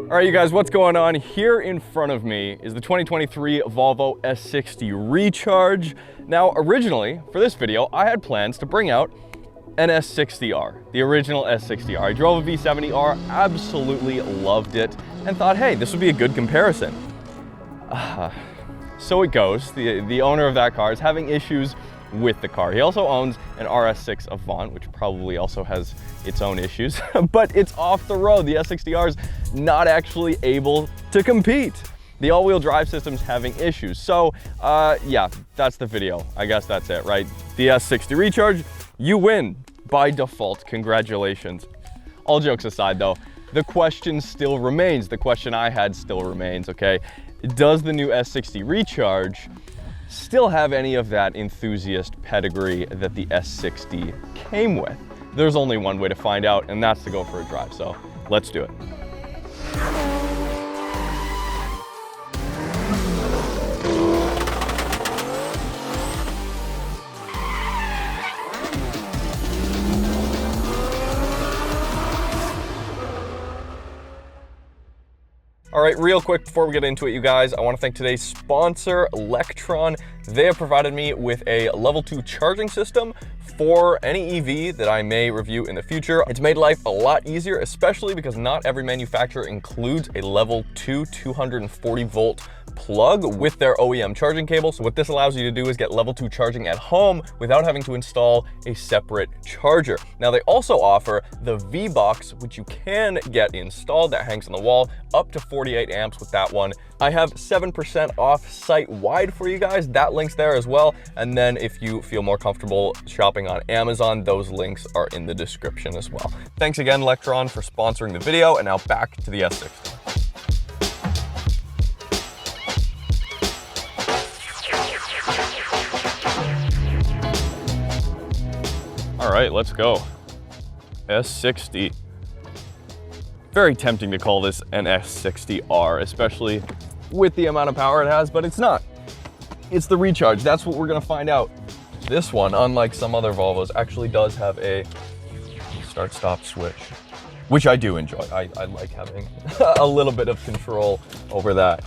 All right, you guys, what's going on? Here in front of me is the 2023 Volvo S60 Recharge. Now, originally, for this video, I had plans to bring out an S60R, the original S60R. I drove a V70R, absolutely loved it, and thought, hey, this would be a good comparison. So it goes. The owner of that car is having issues with the car. He also owns an RS6 Avant, which probably also has its own issues, but it's off the road. The S60R is not actually able to compete. The all-wheel drive system's having issues. So yeah, that's the video. I guess that's it, right? The S60 Recharge, you win by default. Congratulations. All jokes aside though, the question still remains. The question I had still remains, okay? Does the new S60 Recharge still have any of that enthusiast pedigree that the S60 came with? There's only one way to find out, and that's to go for a drive. So let's do it. All right, real quick before we get into it, you guys, I want to thank today's sponsor, Lectron. They have provided me with a level 2 charging system for any EV that I may review in the future. It's made life a lot easier, especially because not every manufacturer includes a level 2 240 volt plug with their OEM charging cable. So what this allows you to do is get level 2 charging at home without having to install a separate charger. Now they also offer the V-Box, which you can get installed, that hangs on the wall, up to 48 amps with that one. I have 7% off site-wide for you guys. That link's there as well. And then if you feel more comfortable shopping on Amazon, those links are in the description as well. Thanks again, Lectron, for sponsoring the video. And now back to the S60. All right, let's go. S60. Very tempting to call this an S60R, especially with the amount of power it has, but it's not. It's the Recharge. That's what we're gonna find out. This one, unlike some other Volvos, actually does have a start-stop switch, which I do enjoy. I like having a little bit of control over that.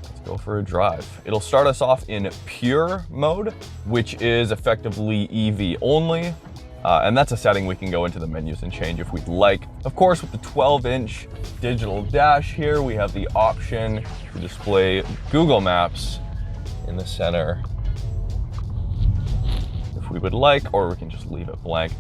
Let's go for a drive. It'll start us off in pure mode, which is effectively EV only. And that's a setting we can go into the menus and change if we'd like. Of course, with the 12-inch digital dash here, we have the option to display Google Maps in the center if we would like, or we can just leave it blank.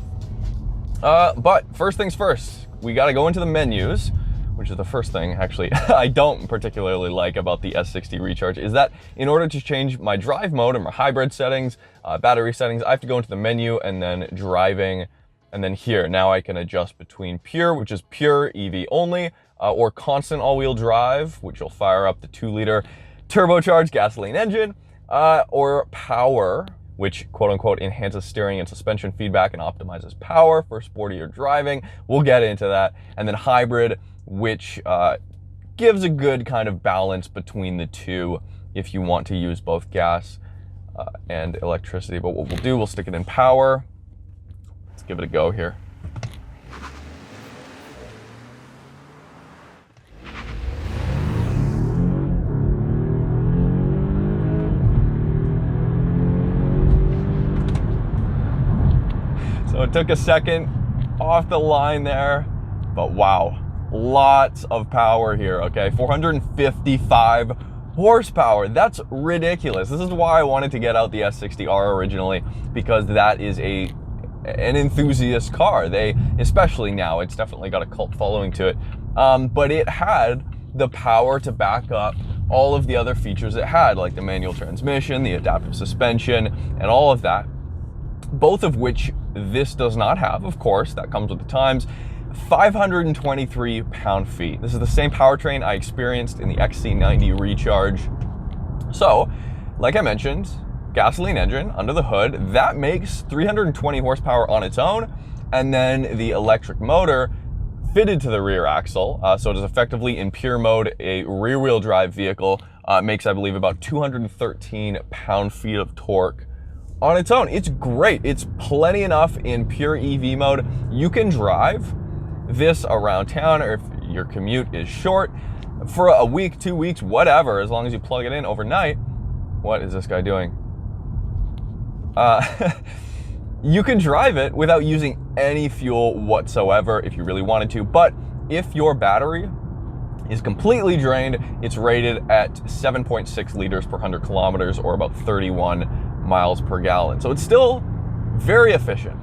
But first things first, we gotta go into the menus, which is the first thing, actually, I don't particularly like about the S60 Recharge, is that in order to change my drive mode or my hybrid settings, battery settings, I have to go into the menu and then driving, and then here, now I can adjust between pure, which is pure EV only, or constant all-wheel drive, which will fire up the 2-liter turbocharged gasoline engine, or power, which quote-unquote enhances steering and suspension feedback and optimizes power for sportier driving. We'll get into that. And then hybrid, which gives a good kind of balance between the two if you want to use both gas and electricity. But what we'll do, we'll stick it in power. Let's give it a go here. So it took a second off the line there, but wow. Lots of power here, okay? 455 horsepower. That's ridiculous. This is why I wanted to get out the S60R originally, because that is an enthusiast car. Especially now, it's definitely got a cult following to it. But it had the power to back up all of the other features it had, like the manual transmission, the adaptive suspension, and all of that. Both of which this does not have, of course, that comes with the times. 523 pound-feet. This is the same powertrain I experienced in the XC90 Recharge. So, like I mentioned, gasoline engine under the hood, that makes 320 horsepower on its own, and then the electric motor fitted to the rear axle, so it is effectively in pure mode a rear-wheel drive vehicle, makes, I believe, about 213 pound-feet of torque on its own. It's great. It's plenty enough in pure EV mode. You can drive this around town, or if your commute is short for a week, 2 weeks, whatever, as long as you plug it in overnight. What is this guy doing? You can drive it without using any fuel whatsoever if you really wanted to, but if your battery is completely drained, it's rated at 7.6 liters per 100 kilometers, or about 31 miles per gallon. So it's still very efficient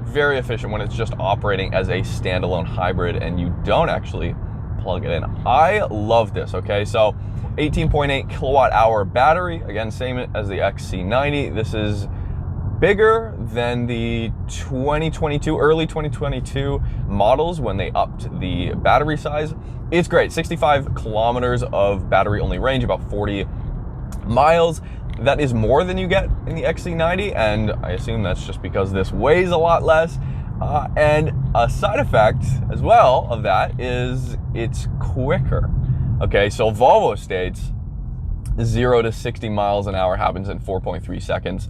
when it's just operating as a standalone hybrid and you don't actually plug it in. I love this, okay? So 18.8 kilowatt hour battery, again, same as the XC90. This is bigger than the 2022, early 2022 models when they upped the battery size. It's great, 65 kilometers of battery only range, about 40 miles. That is more than you get in the XC90, and I assume that's just because this weighs a lot less. And a side effect as well of that is it's quicker. Okay, so Volvo states 0 to 60 miles an hour happens in 4.3 seconds,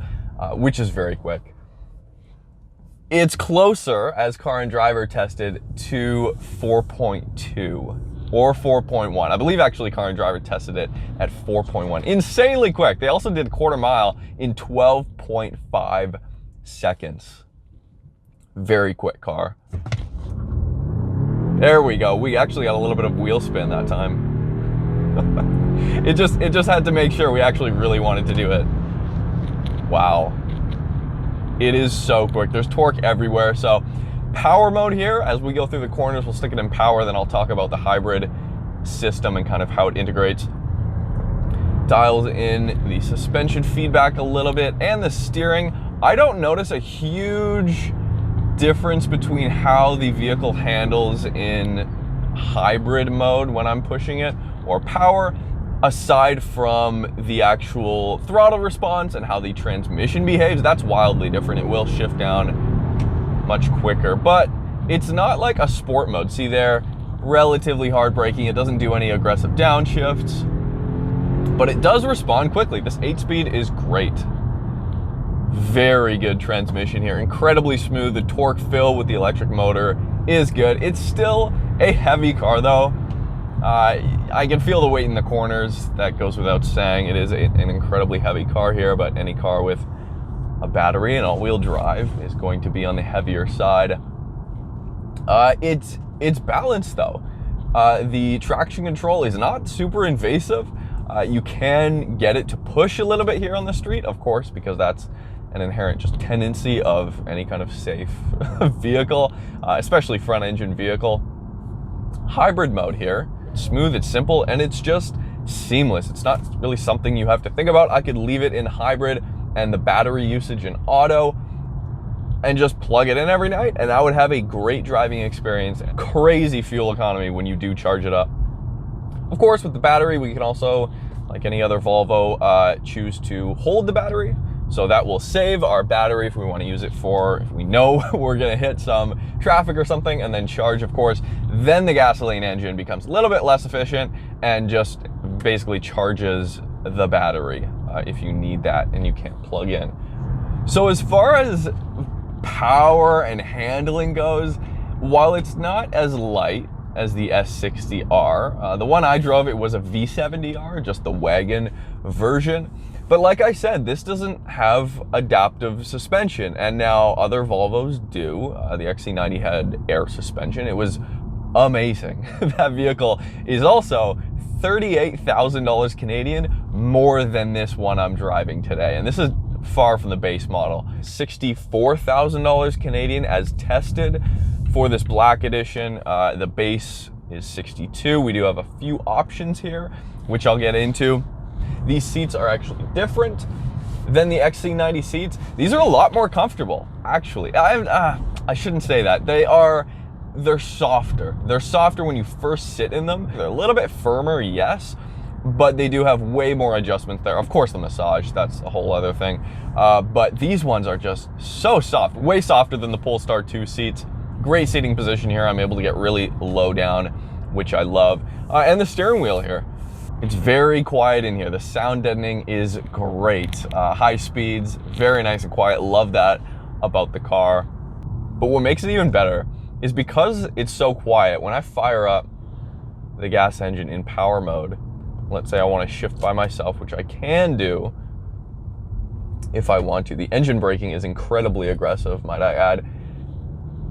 which is very quick. It's closer, as Car and Driver tested, to 4.2 or 4.1. I believe actually Car and Driver tested it at 4.1. Insanely quick. They also did a quarter mile in 12.5 seconds. Very quick car. There we go. We actually got a little bit of wheel spin that time. It just had to make sure we actually really wanted to do it. Wow. It is so quick. There's torque everywhere. So power mode here, as we go through the corners, we'll stick it in power, then I'll talk about the hybrid system and kind of how it integrates. Dials in the suspension feedback a little bit and the steering. I don't notice a huge difference between how the vehicle handles in hybrid mode when I'm pushing it or power, aside from the actual throttle response and how the transmission behaves. That's wildly different. It will shift down much quicker, but it's not like a sport mode. See there, relatively hard braking. It doesn't do any aggressive downshifts, but it does respond quickly. This 8-speed is great. Very good transmission here, incredibly smooth. The torque fill with the electric motor is good. It's still a heavy car though. I can feel the weight in the corners. That goes without saying. It is an incredibly heavy car here, but any car with a battery and all-wheel drive is going to be on the heavier side. It's balanced though. The traction control is not super invasive. You can get it to push a little bit here on the street, of course, because that's an inherent just tendency of any kind of safe vehicle, especially front engine vehicle. Hybrid mode here, it's smooth, it's simple, and it's just seamless. It's not really something you have to think about. I could leave it in hybrid and the battery usage in auto and just plug it in every night, and I would have a great driving experience. Crazy fuel economy when you do charge it up. Of course, with the battery, we can also, like any other Volvo, choose to hold the battery. So that will save our battery if we want to use it for, if we know we're going to hit some traffic or something, and then charge, of course. Then the gasoline engine becomes a little bit less efficient and just basically charges the battery if you need that and you can't plug in. So as far as power and handling goes, while it's not as light as the S60R, the one I drove, it was a V70R, just the wagon version. But like I said, this doesn't have adaptive suspension, and now other Volvos do. The XC90 had air suspension. It was amazing. That vehicle is also $38,000 Canadian, more than this one I'm driving today. And this is far from the base model. $64,000 Canadian as tested for this black edition. The base is 62. We do have a few options here, which I'll get into. These seats are actually different than the XC90 seats. These are a lot more comfortable, actually. I shouldn't say that. They're softer. They're softer when you first sit in them. They're a little bit firmer, yes, but they do have way more adjustments there. Of course, the massage, that's a whole other thing. But these ones are just so soft, way softer than the Polestar 2 seats. Great seating position here. I'm able to get really low down, which I love. And the steering wheel here. It's very quiet in here. The sound deadening is great. High speeds, very nice and quiet. Love that about the car. But what makes it even better is because it's so quiet, when I fire up the gas engine in power mode, let's say I want to shift by myself, which I can do if I want to. The engine braking is incredibly aggressive, might I add.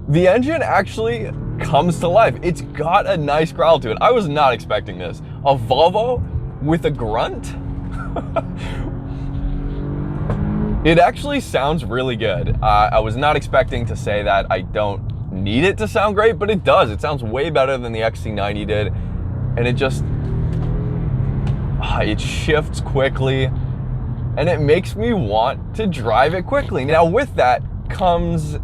The engine actually comes to life. It's got a nice growl to it. I was not expecting this. A Volvo with a grunt? It actually sounds really good. I was not expecting to say that. I don't need it to sound great, but it does. It sounds way better than the XC90 did. And it just, it shifts quickly, and it makes me want to drive it quickly. Now with that comes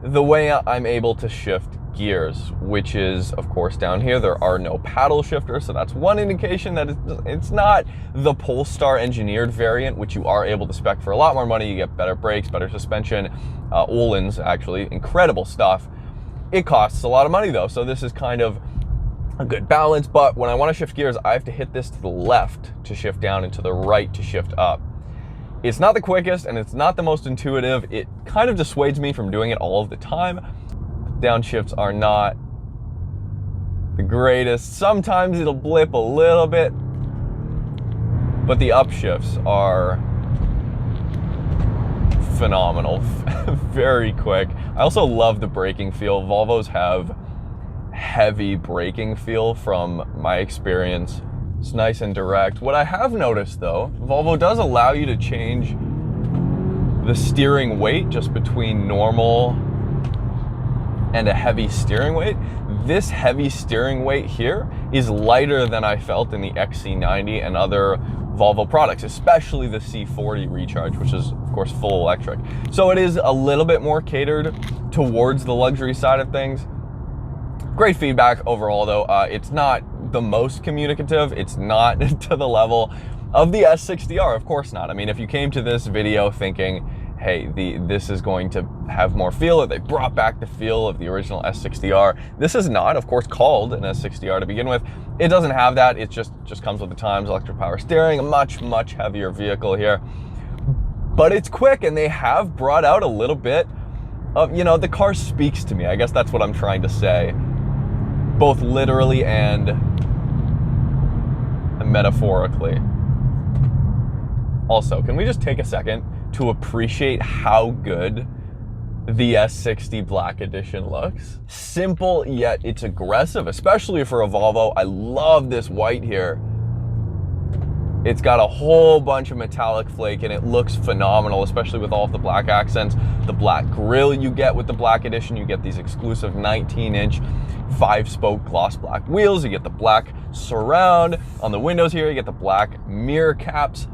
the way I'm able to shift gears, which is, of course, down here. There are no paddle shifters, so that's one indication that it's not the Polestar engineered variant, which you are able to spec for a lot more money. You get better brakes, better suspension, Öhlins, actually, incredible stuff. It costs a lot of money though, so this is kind of a good balance. But when I want to shift gears, I have to hit this to the left to shift down and to the right to shift up. It's not the quickest and it's not the most intuitive. It kind of dissuades me from doing it all of the time. Downshifts are not the greatest. Sometimes it'll blip a little bit, but the upshifts are phenomenal. Very quick. I also love the braking feel. Volvos have heavy braking feel from my experience. It's nice and direct. What I have noticed though, Volvo does allow you to change the steering weight just between normal and a heavy steering weight. This heavy steering weight here is lighter than I felt in the XC90 and other Volvo products, especially the C40 Recharge, which is of course full electric. So it is a little bit more catered towards the luxury side of things. Great feedback overall though. It's not the most communicative. It's not to the level of the S60R, of course not. I mean, if you came to this video thinking, hey, this is going to have more feel, or they brought back the feel of the original S60R. This is not, of course, called an S60R to begin with. It doesn't have that. It just comes with the times, electric power steering, a much, much heavier vehicle here. But it's quick, and they have brought out a little bit of, you know, the car speaks to me. I guess that's what I'm trying to say, both literally and metaphorically. Also, can we just take a second to appreciate how good the S60 Black Edition looks? Simple, yet it's aggressive, especially for a Volvo. I love this white here. It's got a whole bunch of metallic flake and it looks phenomenal, especially with all of the black accents. The black grille you get with the Black Edition, you get these exclusive 19-inch 5-spoke gloss black wheels, you get the black surround on the windows here, you get the black mirror caps.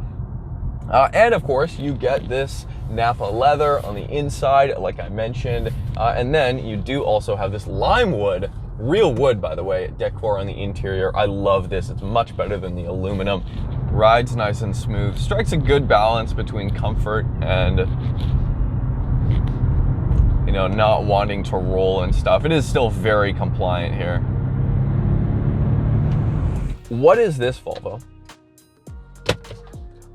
And of course, you get this Napa leather on the inside, like I mentioned. And then you do also have this lime wood, real wood, by the way, decor on the interior. I love this. It's much better than the aluminum. Rides nice and smooth. Strikes a good balance between comfort and, you know, not wanting to roll and stuff. It is still very compliant here. What is this, Volvo?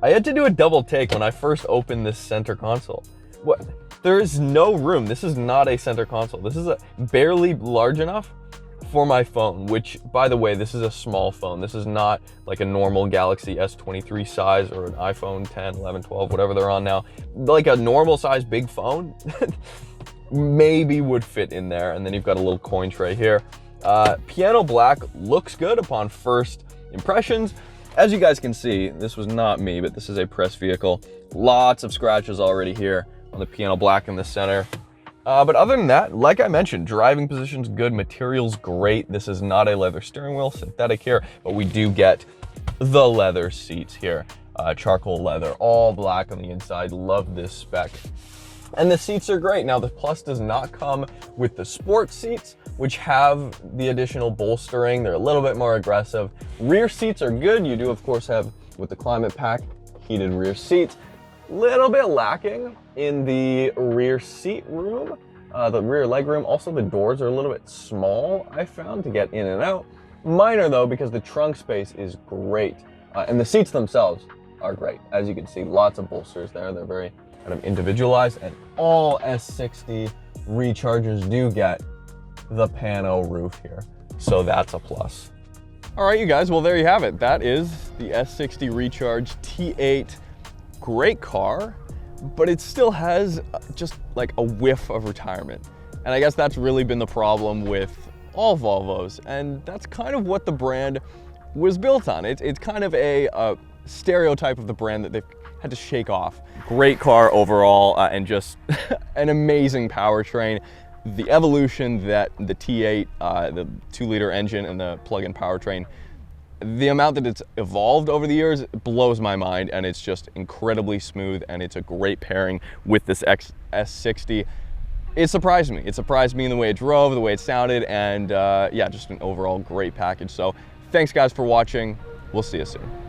I had to do a double take when I first opened this center console. What? There is no room. This is not a center console. This is barely large enough for my phone, which, by the way, this is a small phone. This is not like a normal Galaxy S23 size or an iPhone 10, 11, 12, whatever they're on now. Like a normal size big phone maybe would fit in there. And then you've got a little coin tray here. Piano black looks good upon first impressions. As you guys can see, this was not me, but this is a press vehicle. Lots of scratches already here on the piano black in the center. But other than that, like I mentioned, driving position's good, material's great. This is not a leather steering wheel, synthetic here, but we do get the leather seats here. Charcoal leather, all black on the inside. Love this spec. And the seats are great. Now, the Plus does not come with the sports seats, which have the additional bolstering. They're a little bit more aggressive. Rear seats are good. You do, of course, have, with the Climate Pack, heated rear seats. Little bit lacking in the rear seat room, the rear leg room. Also, the doors are a little bit small, I found, to get in and out. Minor, though, because the trunk space is great. And the seats themselves are great. As you can see, lots of bolsters there. They're very kind of individualized, and all S60 Rechargers do get the pano roof here, so that's a plus. All right, you guys, well, there you have it. That is the S60 Recharge T8. Great car, but it still has just like a whiff of retirement. And I guess that's really been the problem with all Volvos, and that's kind of what the brand was built on. It's kind of a stereotype of the brand that they've had to shake off. Great car overall, and just an amazing powertrain. The evolution that the T8, the 2-liter engine and the plug-in powertrain, the amount that it's evolved over the years blows my mind, and it's just incredibly smooth, and it's a great pairing with this S60. It surprised me. It surprised me in the way it drove, the way it sounded, and yeah, just an overall great package. So thanks guys for watching. We'll see you soon.